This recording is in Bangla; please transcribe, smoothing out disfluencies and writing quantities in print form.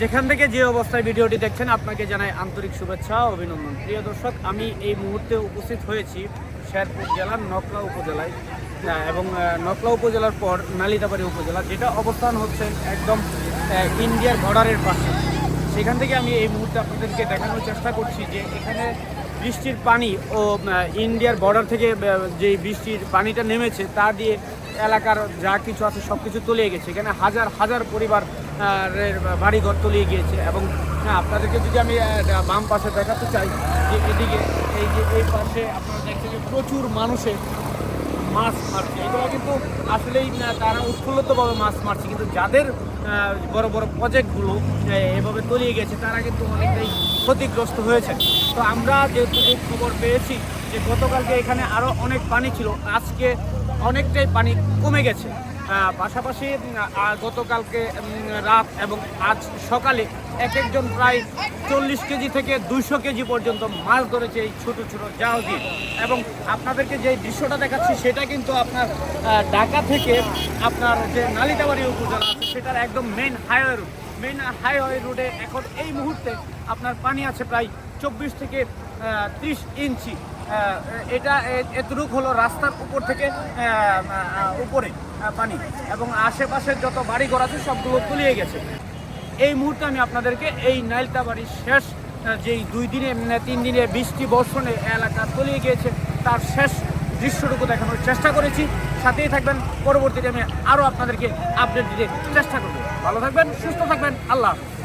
যেখান থেকে যে অবস্থায় ভিডিওটি দেখছেন আপনাকে জানাই আন্তরিক শুভেচ্ছা ও অভিনন্দন। প্রিয় দর্শক, আমি এই মুহূর্তে উপস্থিত হয়েছি শেরপুর জেলার নকলা উপজেলায় এবং নকলা উপজেলার পর নালিতাবাড়ি উপজেলা, যেটা অবস্থান হচ্ছে একদম ইন্ডিয়ার বর্ডারের পাশে। সেখান থেকে আমি এই মুহূর্তে আপনাদেরকে দেখানোর চেষ্টা করছি যে এখানে বৃষ্টির পানি ও ইন্ডিয়ার বর্ডার থেকে যে বৃষ্টির পানিটা নেমেছে তা দিয়ে এলাকার যা কিছু আছে সব কিছু তলিয়ে গেছে। এখানে হাজার হাজার পরিবার বাড়িঘর তলিয়ে গিয়েছে এবং আপনাদেরকে যদি আমি বাম পাশে দেখাতে চাই যে এদিকে এই পাশে আপনারা দেখছেন যে প্রচুর মানুষে মাছ মারছে। এগুলো কিন্তু আসলেই তারা উৎফুল্লিতভাবে মাছ মারছে, কিন্তু যাদের বড় বড় প্রজেক্টগুলো এভাবে তলিয়ে গেছে তারা কিন্তু অনেকটাই ক্ষতিগ্রস্ত হয়েছে। তো আমরা যেটুকু খবর পেয়েছি যে গতকালকে এখানে আরও অনেক পানি ছিল, আজকে অনেকটাই পানি কমে গেছে। পাশাপাশি গতকালকে রাত এবং আজ সকালে একজন প্রায় 40 কেজি থেকে 200 কেজি পর্যন্ত মাছ ধরেছে এই ছোটো ছোটো জাল দিয়ে। এবং আপনাদেরকে যে দৃশ্যটা দেখাচ্ছি সেটা কিন্তু আপনার ঢাকা থেকে আপনার যে নালিতাবাড়ি উপজেলা আছে সেটার একদম মেন হাইওয়ে রোডে এখন এই মুহূর্তে আপনার পানি আছে প্রায় 24 থেকে 30 ইঞ্চি। এটা এতটুকু হলো রাস্তার উপর থেকে উপরে পানি, এবং আশেপাশের যত বাড়িঘর আছে সবগুলো তলিয়ে গেছে। এই মুহূর্তে আমি আপনাদেরকে এই নালিতাবাড়ির শেষ যেই 3 দিনে বৃষ্টি বর্ষণে এলাকা তলিয়ে গিয়েছে তার শেষ দৃশ্যটুকু দেখানোর চেষ্টা করেছি। সাথেই থাকবেন, পরবর্তীতে আমি আরও আপনাদেরকে আপডেট দিতে চেষ্টা করব। ভালো থাকবেন, সুস্থ থাকবেন, আল্লাহ হাফেজ।